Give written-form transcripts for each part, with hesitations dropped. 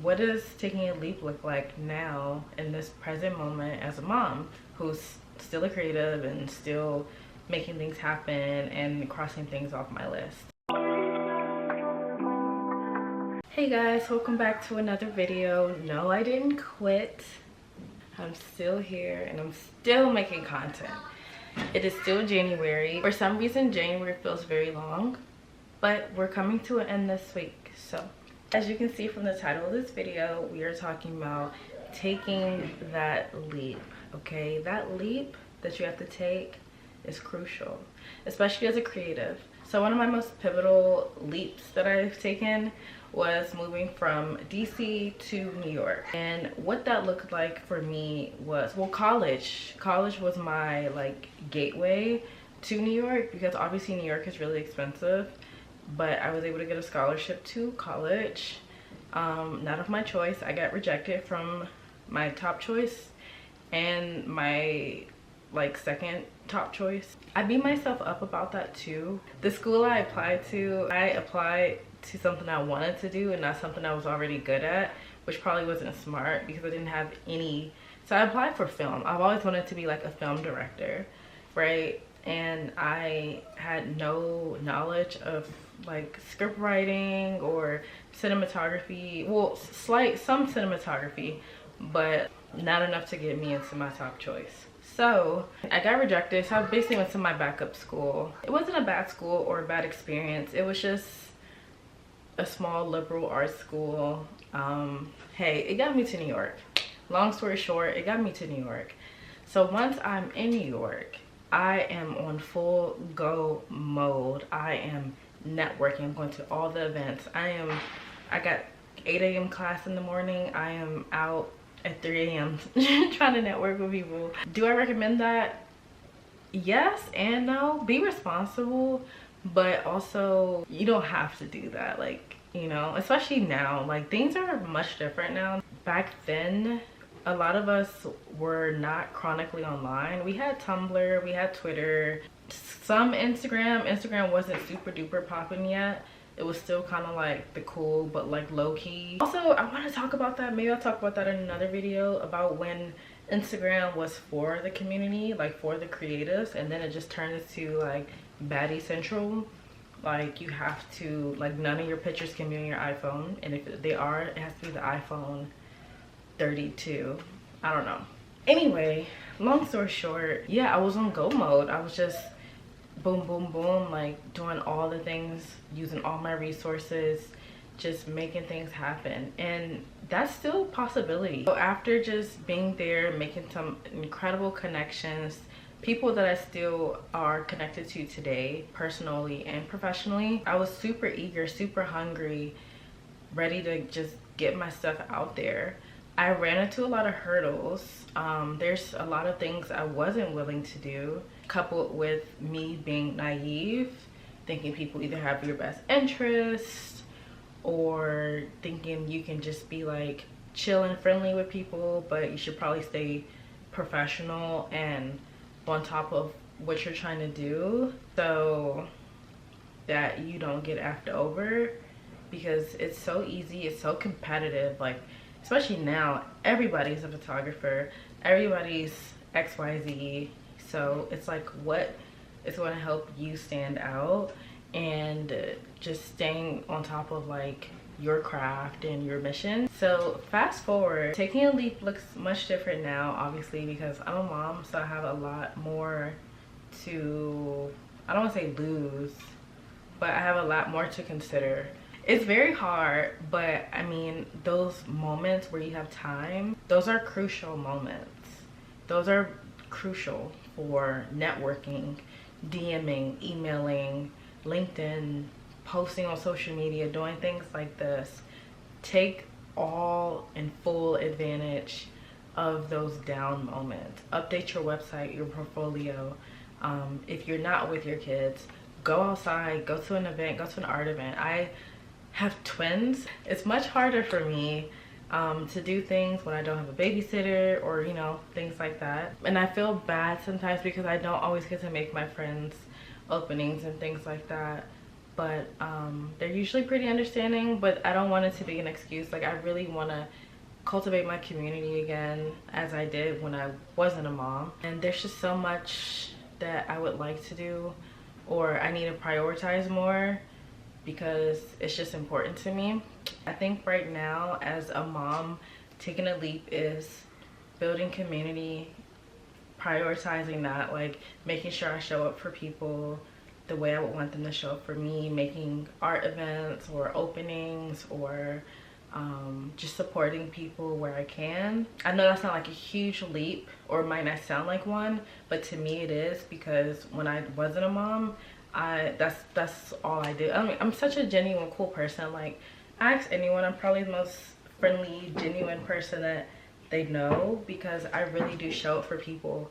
what does taking a leap look like now in this present moment as a mom who's still a creative and still making things happen and crossing things off my list. Hey guys, welcome back to another video. No, I didn't quit. I'm still here and I'm still making content. It is still January. For some reason, January feels very long, but we're coming to an end this week. So as you can see from the title of this video, we are talking about taking that leap, okay? That leap that you have to take is crucial, especially as a creative. So one of my most pivotal leaps that I've taken was moving from DC to New York. And what that looked like for me was, well, college was my like gateway to New York, because obviously New York is really expensive, but I was able to get a scholarship to college, not of my choice. I got rejected from my top choice and my like second top choice. I beat myself up about that too. The school I applied to something I wanted to do and not something I was already good at, which probably wasn't smart because I didn't have any. So I applied for film. I've always wanted to be like a film director, right? And I had no knowledge of like script writing or cinematography. Well, some cinematography, but not enough to get me into my top choice. So I got rejected, so I basically went to my backup school. It wasn't a bad school or a bad experience. It was just a small liberal arts school. Hey, it got me to New York. Long story short, it got me to New York. So once I'm in New York, I am on full go mode. I am networking. I'm going to all the events. I got 8 a.m. class in the morning. I am out at 3 a.m. trying to network with people. Do I recommend that? Yes and no. Be responsible, but also you don't have to do that. Like, you know, especially now, like things are much different now. Back then, a lot of us were not chronically online. We had Tumblr, we had Twitter, some Instagram. Instagram wasn't super duper popping yet. It was still kind of like the cool but like low-key. Also, I want to talk about that. Maybe I'll talk about that in another video, about when Instagram was for the community, like for the creatives, and then it just turned into like baddie central. Like you have to, like, none of your pictures can be on your iPhone, and if they are, it has to be the iPhone 32. I don't know. Anyway, long story short, yeah, I was on go mode. I was just boom boom boom, like doing all the things, using all my resources, just making things happen. And that's still a possibility. So after just being there, making some incredible connections, people that I still are connected to today, personally and professionally, I was super eager, super hungry, ready to just get my stuff out there. I ran into a lot of hurdles. There's a lot of things I wasn't willing to do, coupled with me being naive, thinking people either have your best interest or thinking you can just be like chill and friendly with people, but you should probably stay professional and on top of what you're trying to do so that you don't get effed over, because it's so easy, it's so competitive. Like, especially now, everybody's a photographer, everybody's XYZ, so it's like, what is going to help you stand out? And just staying on top of like your craft and your mission. So fast forward, taking a leap looks much different now, obviously, because I'm a mom, so I have a lot more to, I don't want to say lose, but I have a lot more to consider. It's very hard, but I mean, those moments where you have time, those are crucial moments. Those are crucial for networking, DMing, emailing, LinkedIn, posting on social media, doing things like this. Take all and full advantage of those down moments. Update your website, your portfolio. If you're not with your kids, go outside, go to an event, go to an art event. I have twins. It's much harder for me to do things when I don't have a babysitter, or you know, things like that. And I feel bad sometimes because I don't always get to make my friends openings and things like that. but they're usually pretty understanding. But I don't want it to be an excuse. Like, I really want to cultivate my community again as I did when I wasn't a mom. And there's just so much that I would like to do, or I need to prioritize more, because it's just important to me. I think right now as a mom, taking a leap is building community, prioritizing that, like making sure I show up for people the way I would want them to show up for me, making art events or openings, or just supporting people where I can. I know that's not like a huge leap, or it might not sound like one, but to me it is, because when I wasn't a mom, that's all I did. I mean, I'm such a genuine, cool person. Like, ask anyone, I'm probably the most friendly, genuine person that they know, because I really do show up for people.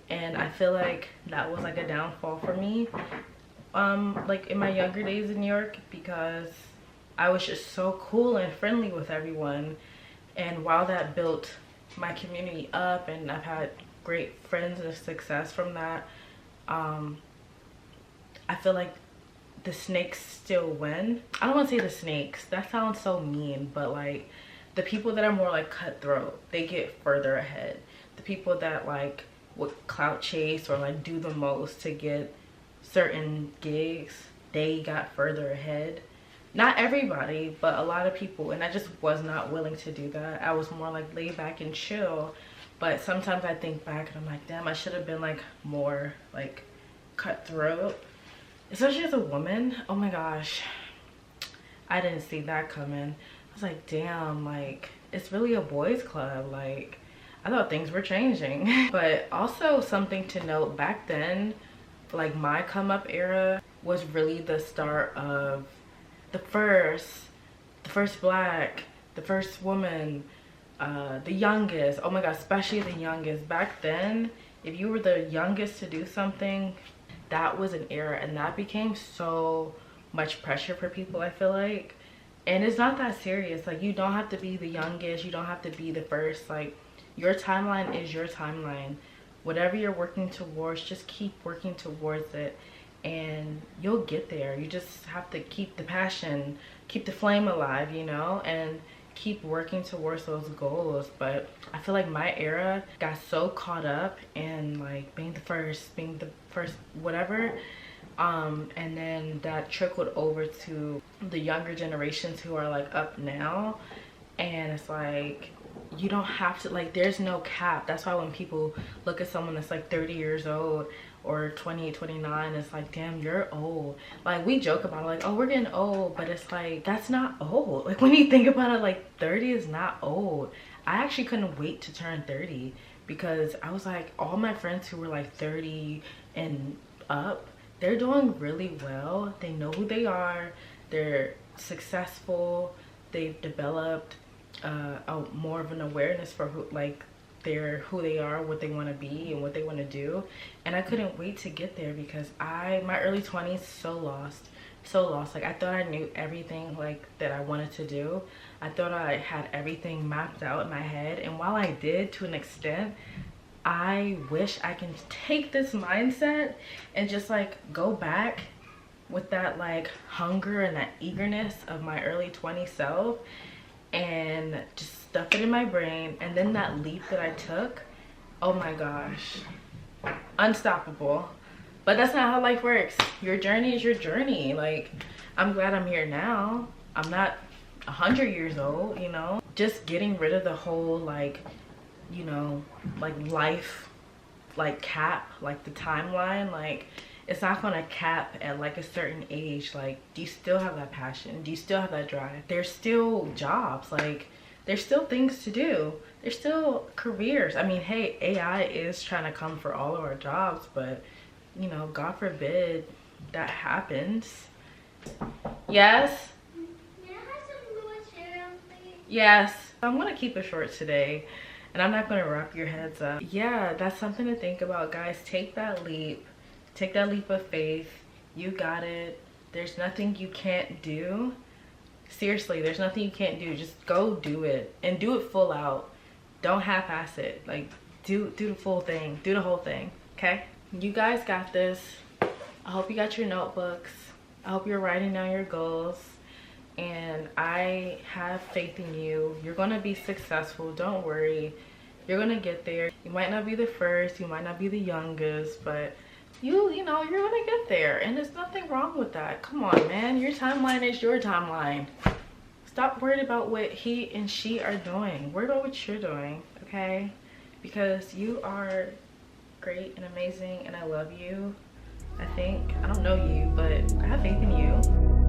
And I feel like that was like a downfall for me, like in my younger days in New York, because I was just so cool and friendly with everyone. And while that built my community up, and I've had great friends and success from that, I feel like the snakes still win. I don't want to say the snakes, that sounds so mean, but like the people that are more like cutthroat, they get further ahead. The people that like would clout chase or like do the most to get certain gigs, they got further ahead. Not everybody, but a lot of people, and I just was not willing to do that. I was more like laid back and chill. But sometimes I think back and I'm like, damn, I should have been like more like cutthroat, especially as a woman. Oh my gosh, I didn't see that coming. I was like, damn, like it's really a boys club. Like, I thought things were changing. But also something to note, back then, like my come up era was really the start of the first black, the first woman, the youngest. Oh my god, especially the youngest. Back then, if you were the youngest to do something, that was an era, and that became so much pressure for people, I feel like. And it's not that serious. Like, you don't have to be the youngest, you don't have to be the first. Like, your timeline is your timeline. Whatever you're working towards, just keep working towards it, and you'll get there. You just have to keep the passion, keep the flame alive, you know, and keep working towards those goals. But I feel like my era got so caught up in like being the first whatever, and then that trickled over to the younger generations who are like up now. And it's like, you don't have to, like, there's no cap. That's why when people look at someone that's like 30 years old or 28, 29, it's like, damn, you're old. Like, we joke about it, like, oh, we're getting old, but it's like, that's not old. Like, when you think about it, like 30 is not old. I actually couldn't wait to turn 30, because I was like, all my friends who were like 30 and up, they're doing really well. They know who they are, they're successful, they've developed more of an awareness for who they are, what they want to be, and what they want to do. And I couldn't wait to get there, because my early 20s, so lost. Like, I thought I knew everything like that I wanted to do. I thought I had everything mapped out in my head, and while I did to an extent, I wish I can take this mindset and just like go back with that like hunger and that eagerness of my early 20s self, and just stuff it in my brain. And then that leap that I took, oh my gosh, unstoppable. But that's not how life works. Your journey is your journey. Like, I'm glad I'm here now. I'm not 100 years old, you know. Just getting rid of the whole like, you know, like life like cap, like the timeline. Like, it's not gonna cap at like a certain age. Like, do you still have that passion? Do you still have that drive? There's still jobs, like there's still things to do, there's still careers. I mean, hey, AI is trying to come for all of our jobs, but you know, God forbid that happens. Yes? May I have some more cereal, please? Yes. I'm gonna keep it short today, and I'm not gonna wrap your heads up. Yeah, that's something to think about, guys. Take that leap. Take that leap of faith. You got it. There's nothing you can't do. Seriously, there's nothing you can't do. Just go do it, and do it full out. Don't half-ass it. Like, do the full thing. Do the whole thing, okay? You guys got this. I hope you got your notebooks. I hope you're writing down your goals, and I have faith in you. You're gonna be successful, don't worry. You're gonna get there. You might not be the first, you might not be the youngest, but you know, you're gonna get there, and there's nothing wrong with that. Come on, man, your timeline is your timeline. Stop worried about what he and she are doing. Worry about what you're doing, okay? Because you are great and amazing, and I love you. I don't know you, but I have faith in you.